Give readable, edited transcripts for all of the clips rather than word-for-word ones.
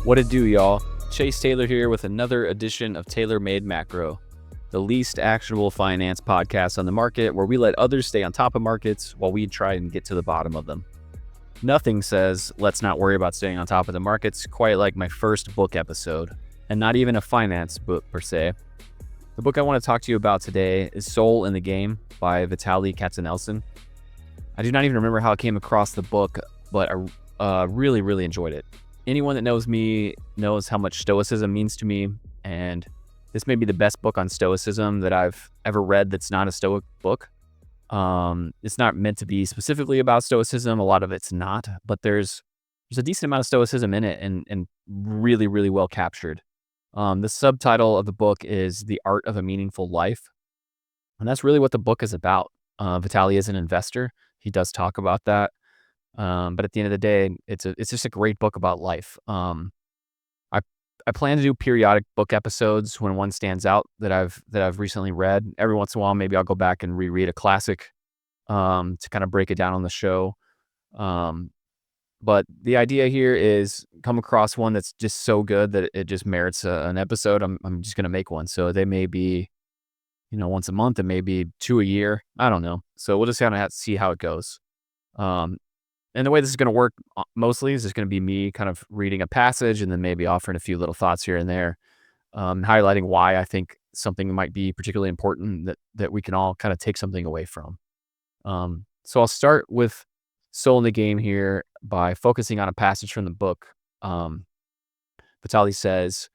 What it do, y'all? Chase Taylor here with another edition of Taylor Made Macro, the least actionable finance podcast on the market where we let others stay on top of markets while we try and get to the bottom of them. Nothing says let's not worry about staying on top of the markets quite like my first book episode, and not even a finance book per se. The book I want to talk to you about today is Soul in the Game by Vitaliy Katsenelson. I do not even remember how I came across the book, but I really enjoyed it. Anyone that knows me knows how much stoicism means to me, and this may be the best book on stoicism that I've ever read that's not a stoic book. It's not meant to be specifically about stoicism. A lot of it's not, but there's a decent amount of stoicism in it and really well captured. The subtitle of the book is The Art of a Meaningful Life, and that's really what the book is about. Vitaliy is an investor. He does talk about that. But at the end of the day, it's just a great book about life. I plan to do periodic book episodes when one stands out that I've recently read. Every once in a while, maybe I'll go back and reread a classic to kind of break it down on the show. But the idea here is come across one that's just so good that it just merits an episode. I'm just gonna make one. So they may be, once a month, and maybe 2 a year. I don't know. So we'll just kind of have to see how it goes. And the way this is going to work mostly is just going to be me kind of reading a passage and then maybe offering a few little thoughts here and there, highlighting why I think something might be particularly important that we can all kind of take something away from. So I'll start with Soul in the Game here by focusing on a passage from the book. Vitaliy says,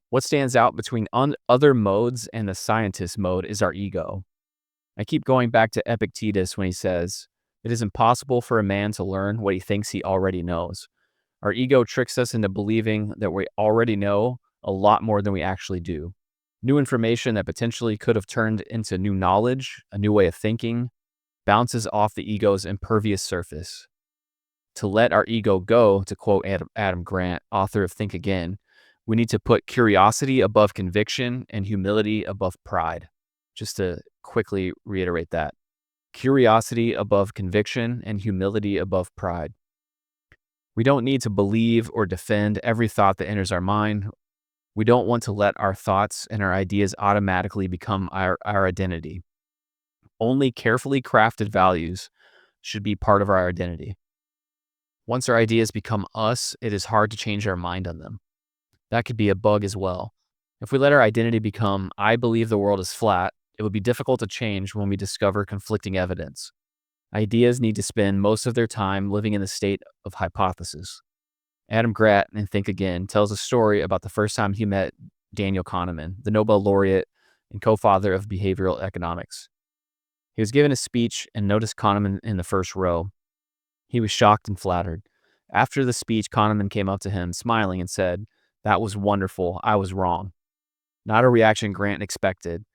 "What stands out between other modes and the scientist mode is our ego." I keep going back to Epictetus when he says, "It is impossible for a man to learn what he thinks he already knows." Our ego tricks us into believing that we already know a lot more than we actually do. New information that potentially could have turned into new knowledge, a new way of thinking, bounces off the ego's impervious surface. To let our ego go, to quote Adam Grant, author of Think Again, we need to put curiosity above conviction and humility above pride. Just to quickly reiterate that. Curiosity above conviction and humility above pride. We don't need to believe or defend every thought that enters our mind. We don't want to let our thoughts and our ideas automatically become our identity. Only carefully crafted values should be part of our identity. Once our ideas become us, it is hard to change our mind on them. That could be a bug as well. If we let our identity become, "I believe the world is flat," it would be difficult to change when we discover conflicting evidence. Ideas need to spend most of their time living in the state of hypothesis. Adam Grant in Think Again tells a story about the first time he met Daniel Kahneman, the Nobel laureate and co-father of behavioral economics. He was given a speech and noticed Kahneman in the first row. He was shocked and flattered. After the speech, Kahneman came up to him, smiling, and said, "That was wonderful. I was wrong." Not a reaction Grant expected.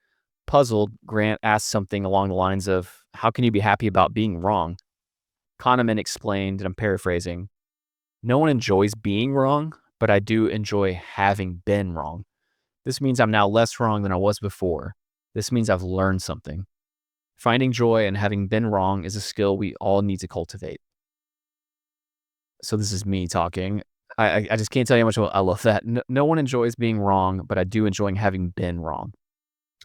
Puzzled, Grant asked something along the lines of, "How can you be happy about being wrong?" Kahneman explained, and I'm paraphrasing, "No one enjoys being wrong, but I do enjoy having been wrong. This means I'm now less wrong than I was before. This means I've learned something. Finding joy in having been wrong is a skill we all need to cultivate." So this is me talking. I just can't tell you how much I love that. No one enjoys being wrong, but I do enjoy having been wrong.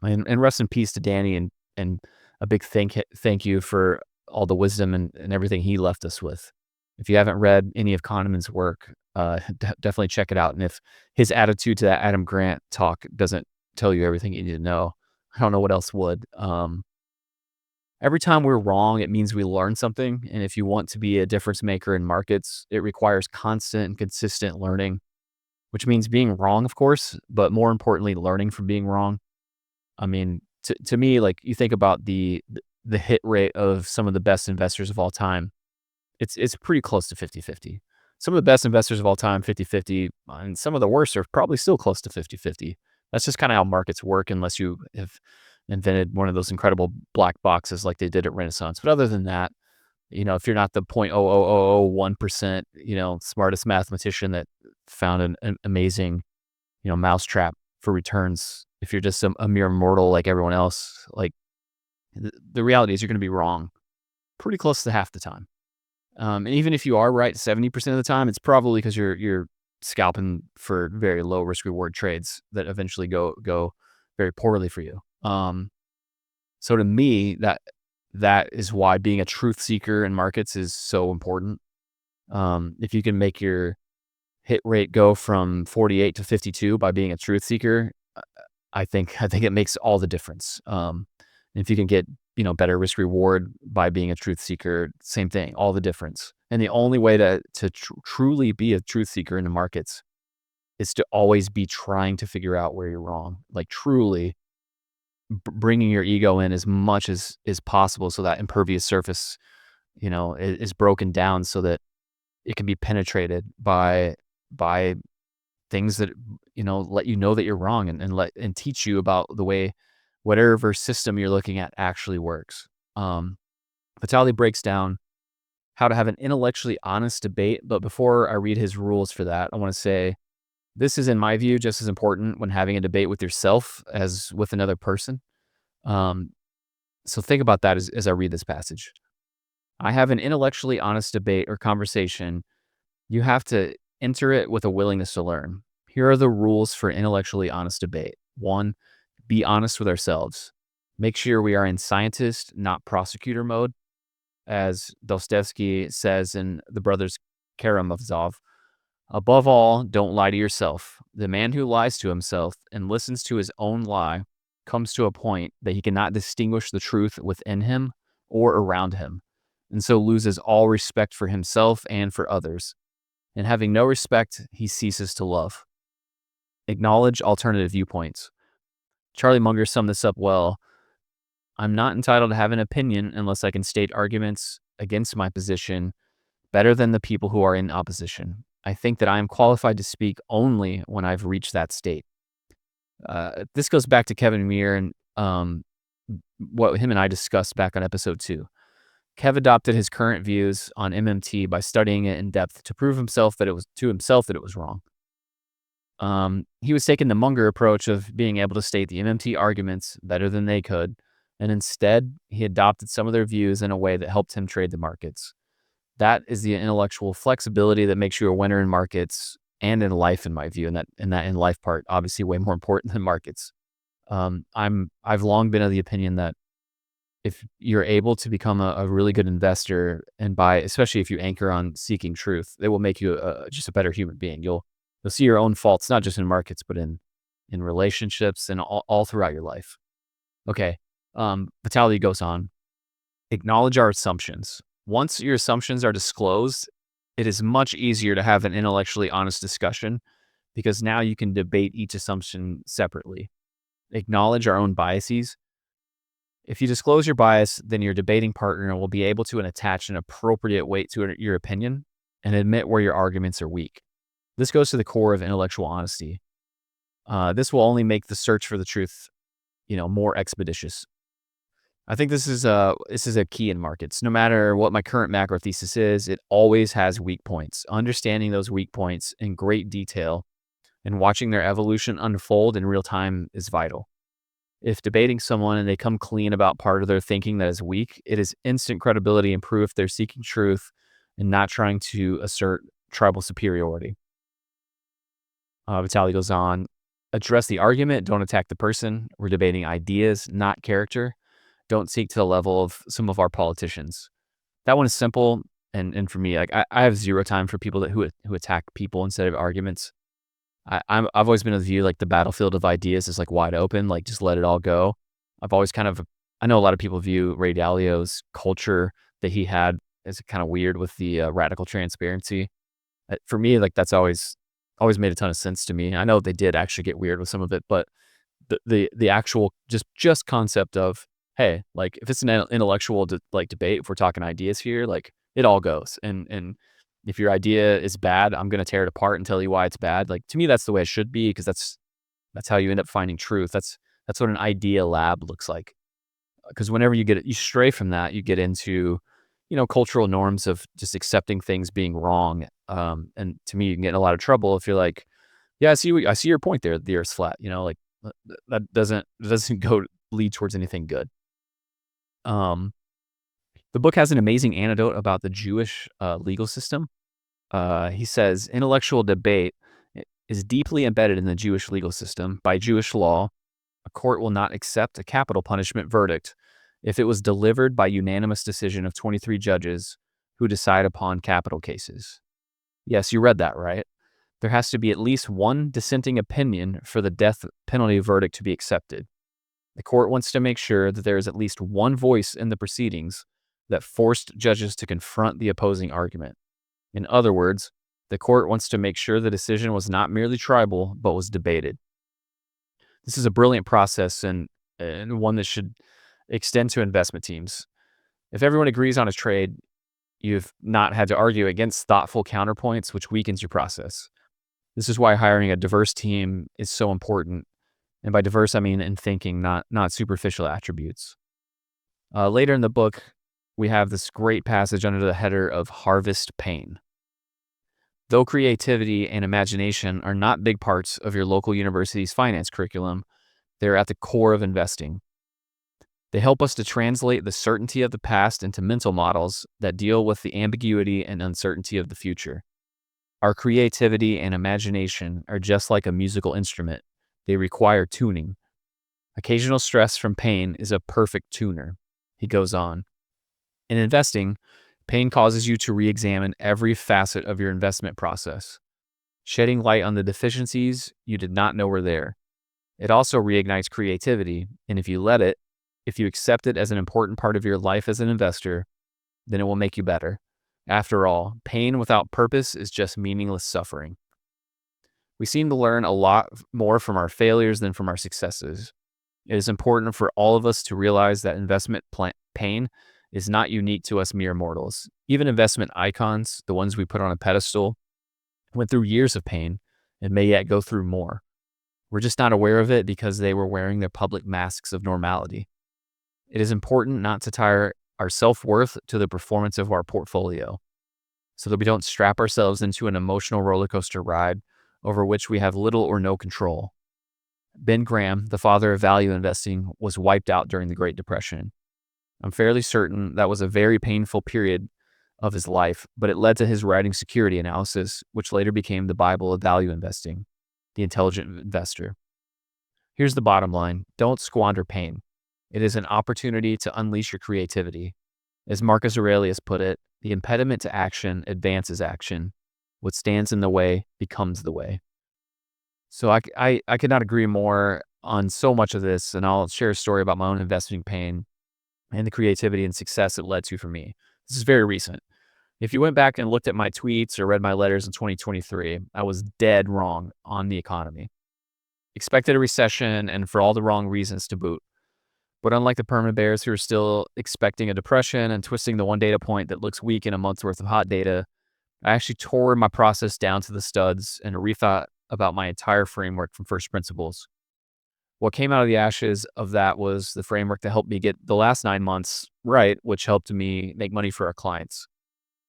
And rest in peace to Danny, and a big thank you for all the wisdom and everything he left us with. If you haven't read any of Kahneman's work, definitely check it out. And if his attitude to that Adam Grant talk doesn't tell you everything you need to know, I don't know what else would. Every time we're wrong, it means we learn something. And if you want to be a difference maker in markets, it requires constant and consistent learning, which means being wrong, of course, but more importantly, learning from being wrong. I mean, to me, like, you think about the hit rate of some of the best investors of all time, it's pretty close to 50-50. Some of the best investors of all time, 50-50, and some of the worst are probably still close to 50-50. That's just kind of how markets work, unless you have invented one of those incredible black boxes like they did at Renaissance. But other than that, if you're not the 0.00001%, smartest mathematician that found an amazing, mousetrap for returns, if you're just a mere mortal like everyone else, like, the reality is you're going to be wrong pretty close to half the time. And even if you are right 70% of the time, it's probably because you're scalping for very low risk reward trades that eventually go very poorly for you. So to me, that is why being a truth seeker in markets is so important. If you can make your hit rate go from 48 to 52 by being a truth seeker, I think it makes all the difference. If you can get, better risk reward by being a truth seeker, same thing, all the difference. And the only way to truly be a truth seeker in the markets is to always be trying to figure out where you're wrong, like truly bringing your ego in as much as possible, so that impervious surface, is broken down so that it can be penetrated by things that, let you know that you're wrong, and teach you about the way whatever system you're looking at actually works. Vitaliy breaks down how to have an intellectually honest debate, but before I read his rules for that, I want to say this is, in my view, just as important when having a debate with yourself as with another person. Um, so think about that as I read this passage. I have an intellectually honest debate or conversation. You have to enter it with a willingness to learn. Here are the rules for intellectually honest debate. One, be honest with ourselves. Make sure we are in scientist, not prosecutor mode. As Dostoevsky says in The Brothers Karamazov, above all, don't lie to yourself. The man who lies to himself and listens to his own lie comes to a point that he cannot distinguish the truth within him or around him, and so loses all respect for himself and for others. And having no respect, he ceases to love. Acknowledge alternative viewpoints. Charlie Munger summed this up well. I'm not entitled to have an opinion unless I can state arguments against my position better than the people who are in opposition. I think that I am qualified to speak only when I've reached that state. This goes back to Kevin Muir and what him and I discussed back on episode 2. Kev adopted his current views on MMT by studying it in depth to prove himself that it was wrong. He was taking the Munger approach of being able to state the MMT arguments better than they could, and instead he adopted some of their views in a way that helped him trade the markets. That is the intellectual flexibility that makes you a winner in markets and in life, in my view, and that in life part obviously way more important than markets. I've long been of the opinion that if you're able to become a really good investor, and especially if you anchor on seeking truth, it will make you just a better human being. You'll see your own faults, not just in markets, but in relationships and all throughout your life. Okay. Vitaliy goes on, acknowledge our assumptions. Once your assumptions are disclosed, it is much easier to have an intellectually honest discussion because now you can debate each assumption separately. Acknowledge our own biases. If you disclose your bias, then your debating partner will be able to attach an appropriate weight to your opinion and admit where your arguments are weak. This goes to the core of intellectual honesty. This will only make the search for the truth, more expeditious. I think this is a key in markets. No matter what my current macro thesis is, it always has weak points. Understanding those weak points in great detail and watching their evolution unfold in real time is vital. If debating someone and they come clean about part of their thinking that is weak, it is instant credibility and proof they're seeking truth and not trying to assert tribal superiority. Vitaliy goes on, address the argument, don't attack the person. We're debating ideas, not character. Don't seek to the level of some of our politicians. That one is simple, and for me, like I have zero time for people who attack people instead of arguments. I've always been of the view like the battlefield of ideas is like wide open, like just let it all go. I've always I know a lot of people view Ray Dalio's culture that he had as kind of weird with the radical transparency. For me, like that's always made a ton of sense to me. I know they did actually get weird with some of it, but the actual just concept of, hey, like if it's an intellectual debate, if we're talking ideas here, like it all goes. And if your idea is bad, I'm going to tear it apart and tell you why it's bad. Like to me, that's the way it should be, because that's how you end up finding truth. That's what an idea lab looks like. Because whenever you stray from that, you get into, cultural norms of just accepting things being wrong. And to me, you can get in a lot of trouble if you're like, yeah, I see your point there. The Earth's flat. Like that doesn't go lead towards anything good. The book has an amazing anecdote about the Jewish legal system. He says, intellectual debate is deeply embedded in the Jewish legal system. By Jewish law, a court will not accept a capital punishment verdict if it was delivered by unanimous decision of 23 judges who decide upon capital cases. Yes, you read that right. There has to be at least one dissenting opinion for the death penalty verdict to be accepted. The court wants to make sure that there is at least one voice in the proceedings that forced judges to confront the opposing argument. In other words, the court wants to make sure the decision was not merely tribal, but was debated. This is a brilliant process and one that should extend to investment teams. If everyone agrees on a trade, you've not had to argue against thoughtful counterpoints, which weakens your process. This is why hiring a diverse team is so important. And by diverse, I mean in thinking, not superficial attributes. Later in the book, we have this great passage under the header of harvest pain. Though creativity and imagination are not big parts of your local university's finance curriculum, they're at the core of investing. They help us to translate the certainty of the past into mental models that deal with the ambiguity and uncertainty of the future. Our creativity and imagination are just like a musical instrument. They require tuning. Occasional stress from pain is a perfect tuner. He goes on. In investing, pain causes you to re-examine every facet of your investment process, shedding light on the deficiencies you did not know were there. It also reignites creativity, and if you let it, if you accept it as an important part of your life as an investor, then it will make you better. After all, pain without purpose is just meaningless suffering. We seem to learn a lot more from our failures than from our successes. It is important for all of us to realize that investment pain is not unique to us mere mortals. Even investment icons, the ones we put on a pedestal, went through years of pain and may yet go through more. We're just not aware of it because they were wearing their public masks of normality. It is important not to tie our self-worth to the performance of our portfolio so that we don't strap ourselves into an emotional roller coaster ride over which we have little or no control. Ben Graham, the father of value investing, was wiped out during the Great Depression. I'm fairly certain that was a very painful period of his life, but it led to his writing Security Analysis, which later became the Bible of value investing, The Intelligent Investor. Here's the bottom line. Don't squander pain. It is an opportunity to unleash your creativity. As Marcus Aurelius put it, the impediment to action advances action. What stands in the way becomes the way. So I could not agree more on so much of this, and I'll share a story about my own investing pain and the creativity and success it led to for me. This is very recent. If you went back and looked at my tweets or read my letters in 2023, I was dead wrong on the economy. Expected a recession and for all the wrong reasons to boot. But unlike the permanent bears who are still expecting a depression and twisting the one data point that looks weak in a month's worth of hot data, I actually tore my process down to the studs and rethought about my entire framework from first principles. What came out of the ashes of that was the framework that helped me get the last 9 months right, which helped me make money for our clients.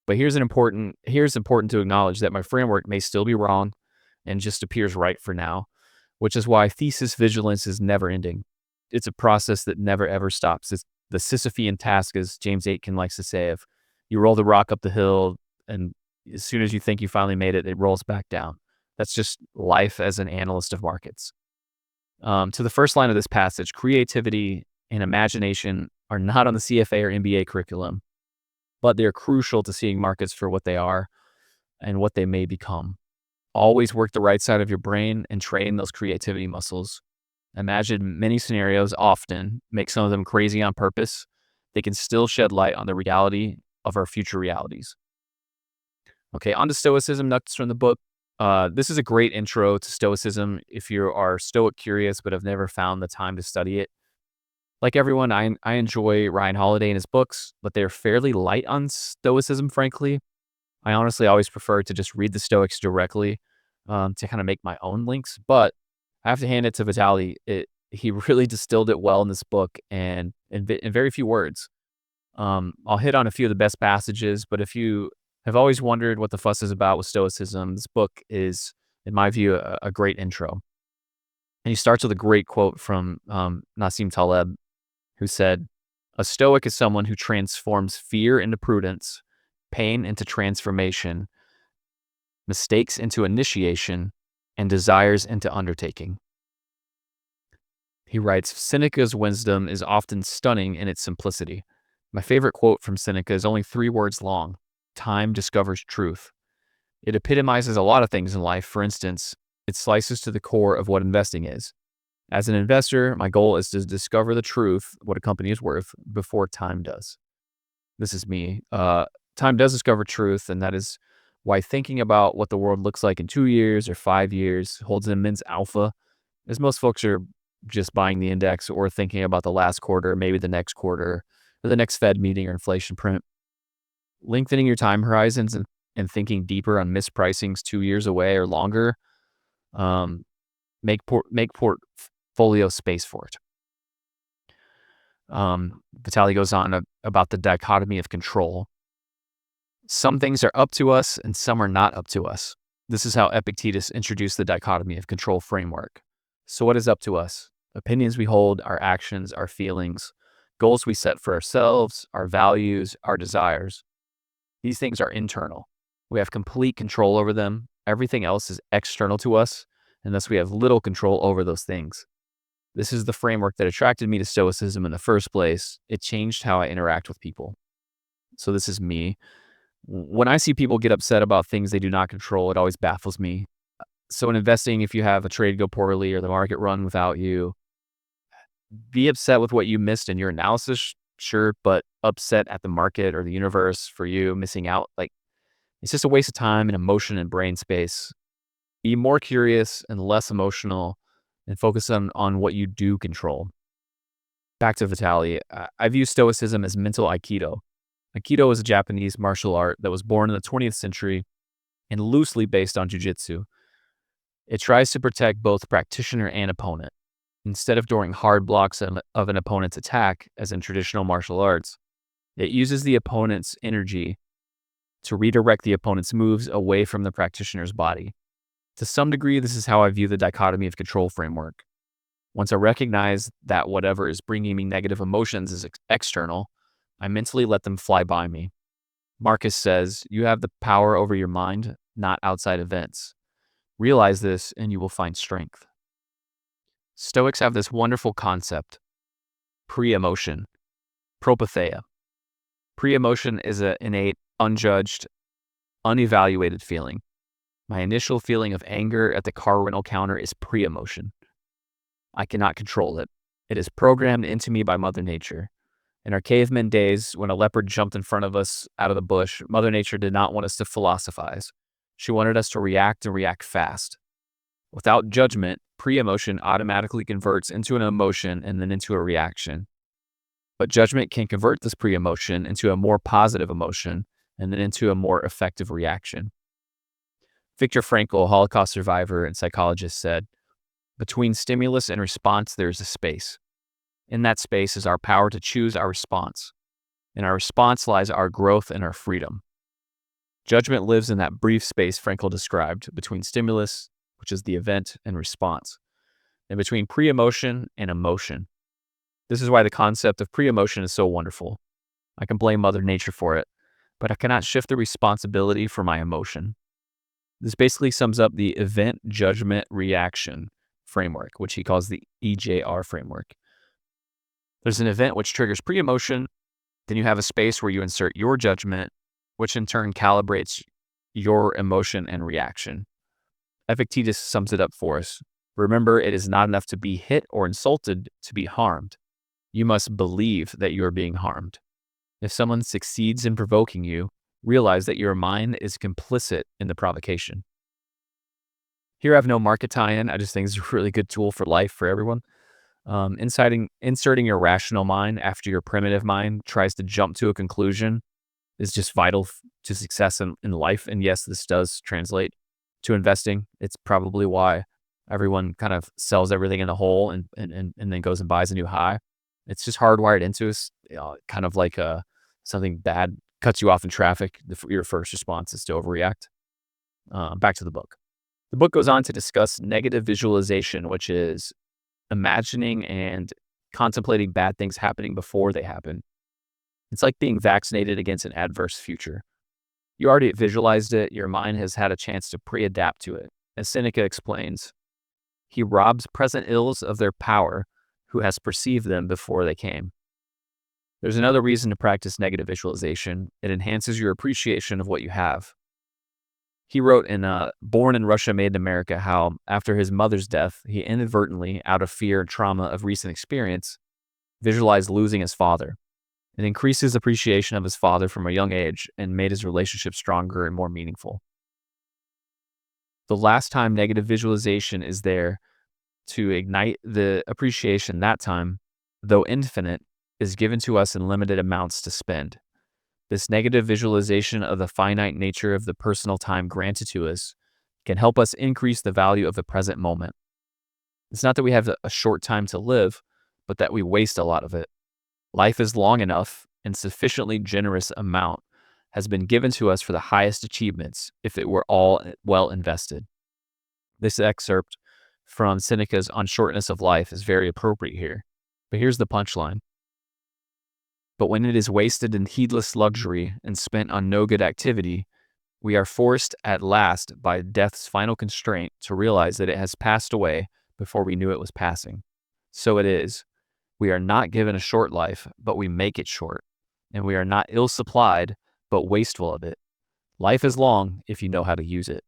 But here's important to acknowledge that my framework may still be wrong and just appears right for now, which is why thesis vigilance is never ending. It's a process that never ever stops. It's the Sisyphean task, as James Aitken likes to say, of you roll the rock up the hill and as soon as you think you finally made it, it rolls back down. That's just life as an analyst of markets. To the first line of this passage, creativity and imagination are not on the CFA or MBA curriculum, but they're crucial to seeing markets for what they are and what they may become. Always work the right side of your brain and train those creativity muscles. Imagine many scenarios often, make some of them crazy on purpose. They can still shed light on the reality of our future realities. Okay, on to Stoicism, nuggets from the book. This is a great intro to Stoicism if you are Stoic curious but have never found the time to study it. Like everyone, I enjoy Ryan Holiday and his books, but they're fairly light on Stoicism, frankly. I honestly always prefer to just read the Stoics directly to kind of make my own links, but I have to hand it to Vitaliy. He really distilled it well in this book and in very few words. I'll hit on a few of the best passages, but if you have always wondered what the fuss is about with Stoicism, this book is, in my view, a great intro. And he starts with a great quote from Nassim Taleb, who said, "A Stoic is someone who transforms fear into prudence, pain into transformation, mistakes into initiation, and desires into undertaking. He writes, Seneca's wisdom is often stunning in its simplicity. My favorite quote from Seneca is only 3 words long. Time discovers truth. It epitomizes a lot of things in life. For instance, it slices to the core of what investing is. As an investor, my goal is to discover the truth, what a company is worth, before time does. This is me. Time does discover truth, and that is why thinking about what the world looks like in 2 years or 5 years holds an immense alpha, as most folks are just buying the index or thinking about the last quarter, maybe the next quarter, or the next Fed meeting or inflation print. Lengthening your time horizons and thinking deeper on mispricings 2 years away or longer, um, make portfolio space for it. Vitaliy goes on about the dichotomy of control. Some things are up to us and some are not up to us. This is how Epictetus introduced the dichotomy of control framework. So what is up to us? Opinions we hold, our actions, our feelings, goals we set for ourselves, our values, our desires. These things are internal. We have complete control over them. Everything else is external to us, and thus we have little control over those things. This is the framework that attracted me to Stoicism in the first place. It changed how I interact with people. So this is me. When I see people get upset about things they do not control, it always baffles me. So in investing, if you have a trade go poorly or the market run without you, be upset with what you missed in your analysis, sure, but upset at the market or the universe for you missing out, like, it's just a waste of time and emotion and brain space. Be more curious and less emotional and focus on what you do control. Back to Vitaliy. I view Stoicism as mental Aikido. Aikido is a Japanese martial art that was born in the 20th century and loosely based on jiu-jitsu. It tries to protect both practitioner and opponent. Instead of during hard blocks of an opponent's attack, as in traditional martial arts, it uses the opponent's energy to redirect the opponent's moves away from the practitioner's body. To some degree, this is how I view the dichotomy of control framework. Once I recognize that whatever is bringing me negative emotions is external, I mentally let them fly by me. Marcus says, you have the power over your mind, not outside events. Realize this and you will find strength. Stoics have this wonderful concept, pre-emotion, propatheia. Pre-emotion is an innate, unjudged, unevaluated feeling. My initial feeling of anger at the car rental counter is pre-emotion. I cannot control it. It is programmed into me by Mother Nature. In our caveman days, when a leopard jumped in front of us out of the bush, Mother Nature did not want us to philosophize. She wanted us to react and react fast. Without judgment, pre-emotion automatically converts into an emotion and then into a reaction. But judgment can convert this pre-emotion into a more positive emotion and then into a more effective reaction. Viktor Frankl, Holocaust survivor and psychologist, said, between stimulus and response, there's a space. In that space is our power to choose our response. In our response lies our growth and our freedom. Judgment lives in that brief space Frankl described between stimulus, which is the event, and response, and between pre-emotion and emotion. This is why the concept of pre-emotion is so wonderful. I can blame Mother Nature for it, but I cannot shift the responsibility for my emotion. This basically sums up the event, judgment, reaction framework, which he calls the EJR framework. There's an event which triggers pre-emotion, then you have a space where you insert your judgment, which in turn calibrates your emotion and reaction. Epictetus sums it up for us. Remember, it is not enough to be hit or insulted to be harmed. You must believe that you are being harmed. If someone succeeds in provoking you, realize that your mind is complicit in the provocation. Here I have no market tie-in. I just think it's a really good tool for life for everyone. Inserting your rational mind after your primitive mind tries to jump to a conclusion is just vital to success in life. And yes, this does translate to investing. It's probably why everyone kind of sells everything in a hole and then goes and buys a new high. It's just hardwired into us, kind of like something bad cuts you off in traffic. Your first response is to overreact. Back to the book. The book goes on to discuss negative visualization, which is imagining and contemplating bad things happening before they happen. It's like being vaccinated against an adverse future. You already visualized it. Your mind has had a chance to pre-adapt to it. As Seneca explains, he robs present ills of their power who has perceived them before they came. There's another reason to practice negative visualization. It enhances your appreciation of what you have. He wrote in Born in Russia, Made in America how, after his mother's death, he inadvertently, out of fear and trauma of recent experience, visualized losing his father. It increased his appreciation of his father from a young age and made his relationship stronger and more meaningful. The last time negative visualization is there to ignite the appreciation, that time, though infinite, is given to us in limited amounts to spend. This negative visualization of the finite nature of the personal time granted to us can help us increase the value of the present moment. It's not that we have a short time to live, but that we waste a lot of it. Life is long enough, and sufficiently generous amount has been given to us for the highest achievements if it were all well invested. This excerpt from Seneca's On Shortness of Life is very appropriate here. But here's the punchline. But when it is wasted in heedless luxury and spent on no good activity, we are forced at last by death's final constraint to realize that it has passed away before we knew it was passing. So it is. We are not given a short life, but we make it short. And we are not ill-supplied, but wasteful of it. Life is long if you know how to use it.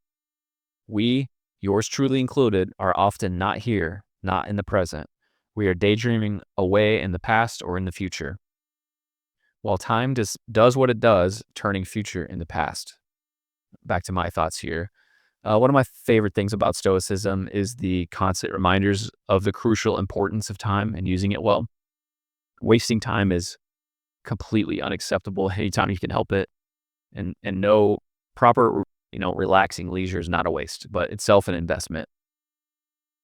We, yours truly included, are often not here, not in the present. We are daydreaming away in the past or in the future. While time does what it does, turning future into past. Back to my thoughts here. One of my favorite things about Stoicism is the constant reminders of the crucial importance of time and using it well. Wasting time is completely unacceptable anytime you can help it. And no proper, relaxing leisure is not a waste, but itself an investment.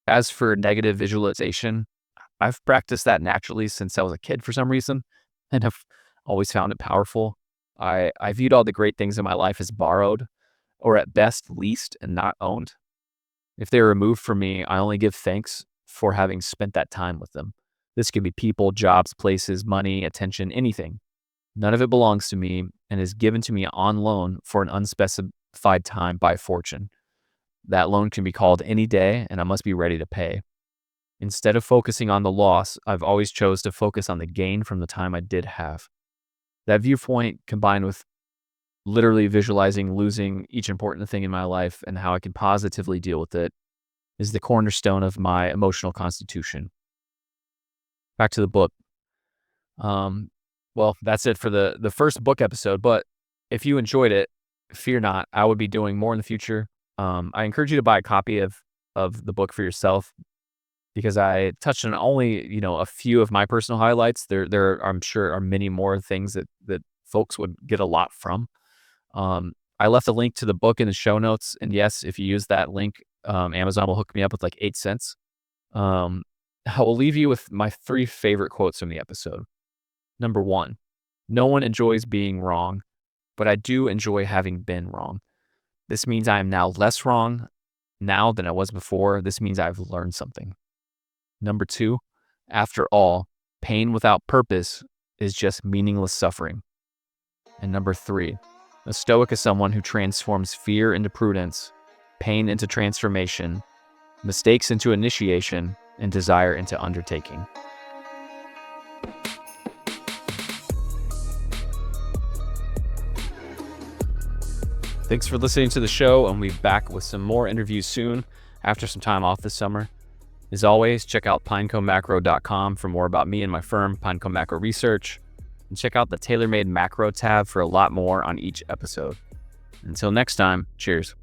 As for negative visualization, I've practiced that naturally since I was a kid for some reason, and have always found it powerful. I viewed all the great things in my life as borrowed, or at best leased and not owned. If they are removed from me, I only give thanks for having spent that time with them. This could be people, jobs, places, money, attention, anything. None of it belongs to me and is given to me on loan for an unspecified time by fortune. That loan can be called any day, and I must be ready to pay. Instead of focusing on the loss, I've always chose to focus on the gain from the time I did have. That viewpoint, combined with literally visualizing losing each important thing in my life and how I can positively deal with it, is the cornerstone of my emotional constitution. Back to the book. Well, that's it for the first book episode, but if you enjoyed it, fear not, I would be doing more in the future. I encourage you to buy a copy of the book for yourself, because I touched on only, a few of my personal highlights. There I'm sure are many more things that folks would get a lot from. I left a link to the book in the show notes, and yes, if you use that link, Amazon will hook me up with like 8 cents. I will leave you with my 3 favorite quotes from the episode. Number 1, no one enjoys being wrong, but I do enjoy having been wrong. This means I am now less wrong now than I was before. This means I've learned something. Number 2, after all, pain without purpose is just meaningless suffering. And number 3, a stoic is someone who transforms fear into prudence, pain into transformation, mistakes into initiation, and desire into undertaking. Thanks for listening to the show, and we'll be back with some more interviews soon after some time off this summer. As always, check out pinecomemacro.com for more about me and my firm, Pinecone Macro Research, and check out the Tailor-Made Macro tab for a lot more on each episode. Until next time, cheers.